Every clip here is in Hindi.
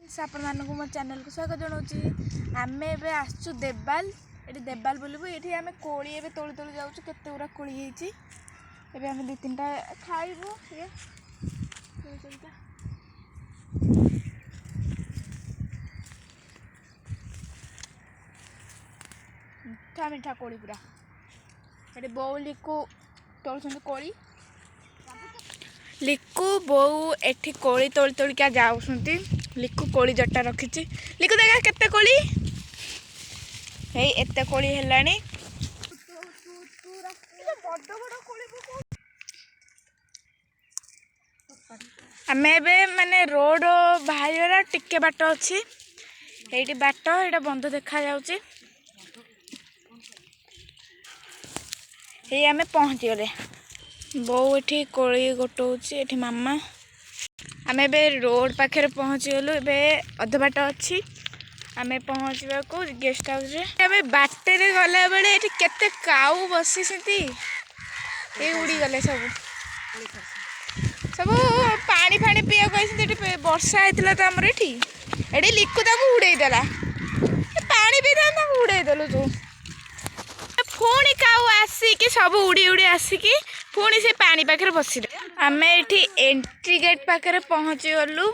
आपण मानक मो चैनल को स्वागत जनाऊँ आम ए आसचु देवाल ये देवाल बोलू ये आम कोली ए तोली तोली जाऊँ केते गुरा कोली होती आम 2-3टा खाइबू ये मीठा मीठा कोली पूरा ये बो लिकु तोलुं कोली लिकु बो एठी कोली तोली तोली क्या जाऊँगी लिकु कोली जटा रखी लिकु देखा केते कोली हे एते कोली हेलानी आमे एबे माने रोड बाहर टिके बाट अच्छी ये बाट ये बंद देखा जाउची आमे पहुँची गले बो एठी कोली गोटौची एठी मामा आम ए रोड पाखे पहुँची गलु ए अध बाट अच्छी आम पहुँचवा को गेस्ट हाउस आम बाटे गला बेले ये केते काऊ बसी ये उड़ी गले सब सब पानी फाणी पीया कही वर्षा होता तो आमर ये लिकु उड़ेदेला पानी पी था उड़ेदेलु तू पुणी काऊ आसिकी सब उड़ी उड़ी आसिकी पुणी से पानी पाखे बसिले आम ये एंट्री गेट पाखे पहुँची गलु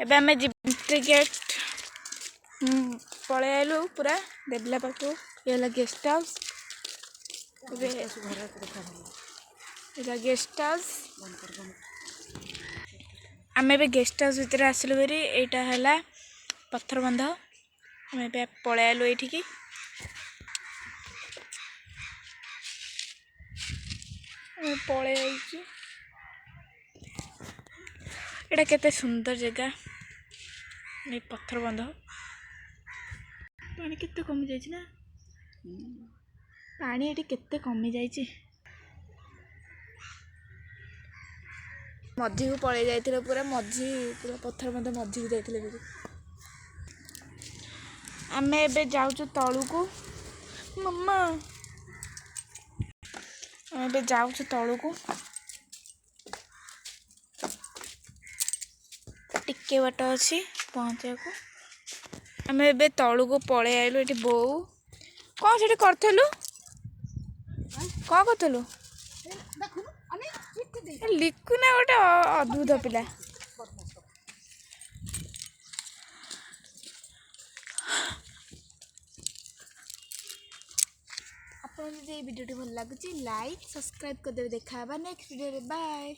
एबे आम एंट्री गेट पलि आलु पूरा देवला पाख ये गेस्ट हाउस गेस्ट हाउस आम ए गेस्ट हाउस भितर आसलु भारी यहाँ है पत्थर बंध आम ए पलि आलु ये पलि एटा केते सुंदर जगह ये पत्थर बंध पानी केते कमी जाइए ना पानी ये केते कमी जाइए मझी को पलि जाइए पूरा मझी पूरा पत्थर बंध मझी को जाइए आम ए जाऊँ तलू को मम्मा आम ए जाऊँ तलू को टिके बाट अच्छी पहुँचा को आम ए तलू को पलि आलु ये बो कौन से करूँ कौन करूँ लिखु ना गोटे अद्भुत पिला आपको भिडियो भल लगे लाइक सब्सक्राइब करदे देखा नेक्स्ट वीडियो बाय।